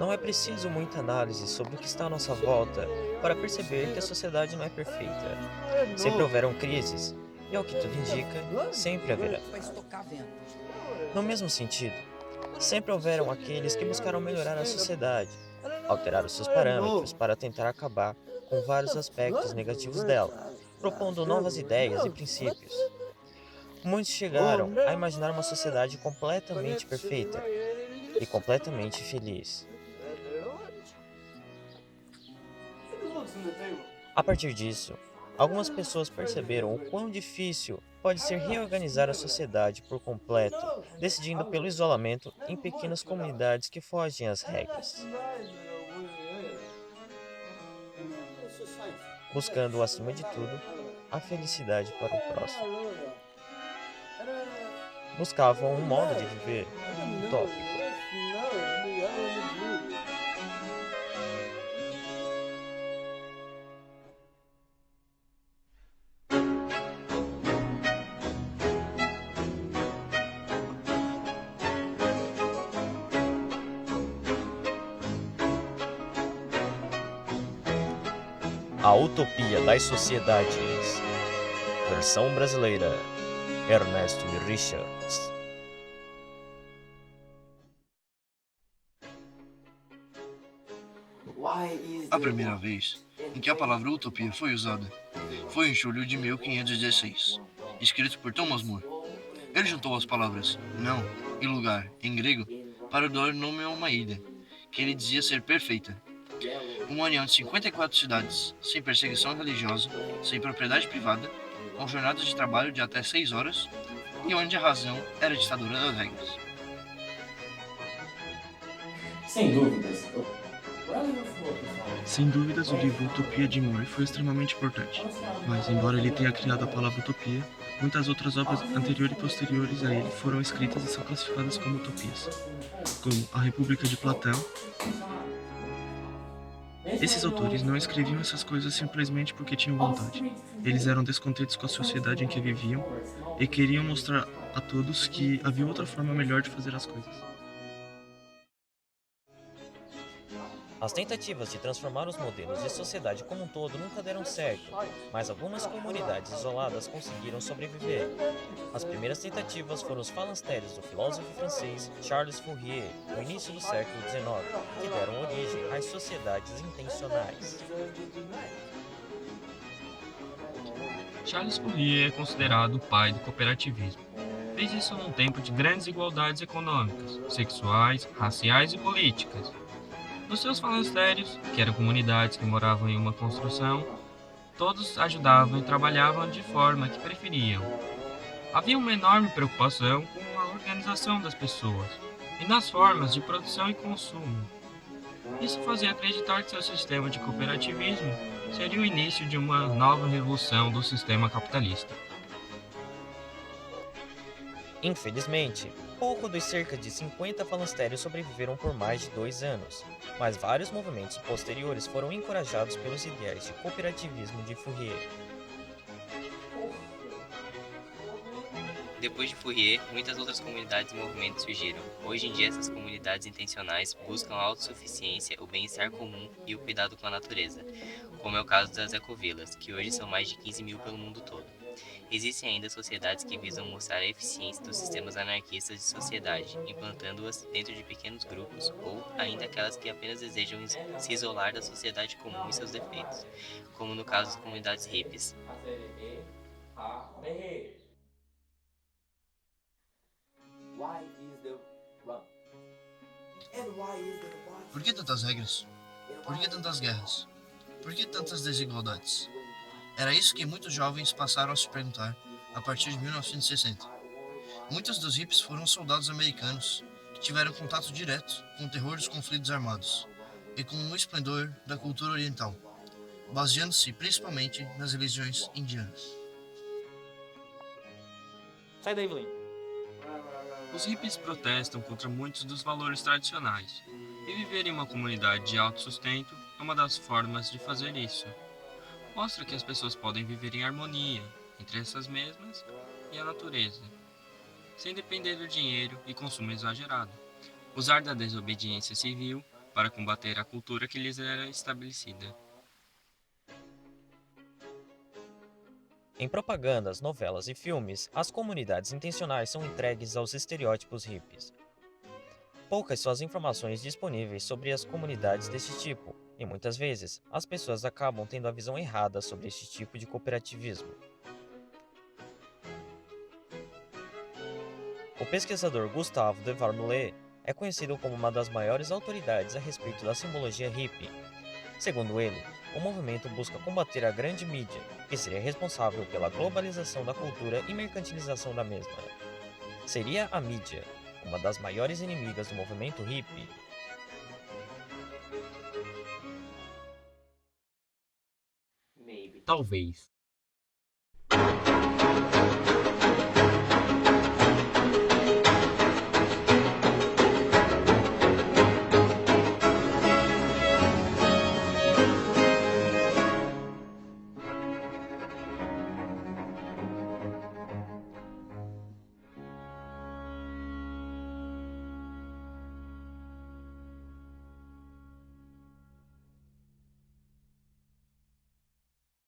Não é preciso muita análise sobre o que está à nossa volta para perceber que a sociedade não é perfeita. Sempre houveram crises, e ao que tudo indica, sempre haverá. Para estocar vento. No mesmo sentido, sempre houveram aqueles que buscaram melhorar a sociedade, alterar os seus parâmetros para tentar acabar com vários aspectos negativos dela, propondo novas ideias e princípios. Muitos chegaram a imaginar uma sociedade completamente perfeita e completamente feliz. A partir disso, algumas pessoas perceberam o quão difícil pode ser reorganizar a sociedade por completo, decidindo pelo isolamento em pequenas comunidades que fogem às regras, buscando, acima de tudo, a felicidade para o próximo. Buscavam um modo de viver utópico. A Utopia das Sociedades. Versão brasileira. Ernesto Richards. A primeira vez em que a palavra utopia foi usada foi em julho de 1516, escrito por Thomas More. Ele juntou as palavras não e lugar em grego para dar nome a uma ilha, que ele dizia ser perfeita. Uma união de 54 cidades, sem perseguição religiosa, sem propriedade privada, com jornadas de trabalho de até 6 horas e onde a razão era a ditadura das regras. Sem dúvidas. Sem dúvidas, o livro Utopia de More foi extremamente importante, mas, embora ele tenha criado a palavra utopia, muitas outras obras anteriores e posteriores a ele foram escritas e são classificadas como utopias, como A República de Platão. Esses autores não escreviam essas coisas simplesmente porque tinham vontade. Eles eram descontentes com a sociedade em que viviam e queriam mostrar a todos que havia outra forma melhor de fazer as coisas. As tentativas de transformar os modelos de sociedade como um todo nunca deram certo, mas algumas comunidades isoladas conseguiram sobreviver. As primeiras tentativas foram os falancérios do filósofo francês Charles Fourier, no início do século XIX, que deram origem às sociedades intencionais. Charles Fourier é considerado o pai do cooperativismo. Fez isso num tempo de grandes desigualdades econômicas, sexuais, raciais e políticas. Nos seus falancérios, que eram comunidades que moravam em uma construção, todos ajudavam e trabalhavam de forma que preferiam. Havia uma enorme preocupação com a organização das pessoas e nas formas de produção e consumo. Isso fazia acreditar que seu sistema de cooperativismo seria o início de uma nova revolução do sistema capitalista. Infelizmente, pouco dos cerca de 50 falancérios sobreviveram por mais de 2 anos, mas vários movimentos posteriores foram encorajados pelos ideais de cooperativismo de Fourier. Depois de Fourier, muitas outras comunidades e movimentos surgiram. Hoje em dia, essas comunidades intencionais buscam a autossuficiência, o bem-estar comum e o cuidado com a natureza, como é o caso das ecovilas, que hoje são mais de 15 mil pelo mundo todo. Existem ainda sociedades que visam mostrar a eficiência dos sistemas anarquistas de sociedade, implantando-as dentro de pequenos grupos, ou ainda aquelas que apenas desejam se isolar da sociedade comum e seus defeitos, como no caso das comunidades hippies. Por que tantas regras? Por que tantas guerras? Por que tantas desigualdades? Era isso que muitos jovens passaram a se perguntar a partir de 1960. Muitos dos hippies foram soldados americanos que tiveram contato direto com o terror dos conflitos armados e com o esplendor da cultura oriental, baseando-se principalmente nas religiões indianas. Sai daí, Evelyn. Os hippies protestam contra muitos dos valores tradicionais, e viver em uma comunidade de autossustento é uma das formas de fazer isso. Mostra que as pessoas podem viver em harmonia entre essas mesmas e a natureza, sem depender do dinheiro e consumo exagerado. Usar da desobediência civil para combater a cultura que lhes era estabelecida. Em propagandas, novelas e filmes, as comunidades intencionais são entregues aos estereótipos hippies. Poucas são as informações disponíveis sobre as comunidades desse tipo, e muitas vezes as pessoas acabam tendo a visão errada sobre este tipo de cooperativismo. O pesquisador Gustave de Varmoulet é conhecido como uma das maiores autoridades a respeito da simbologia hippie. Segundo ele, o movimento busca combater a grande mídia, que seria responsável pela globalização da cultura e mercantilização da mesma. Seria a mídia uma das maiores inimigas do movimento hippie? Talvez.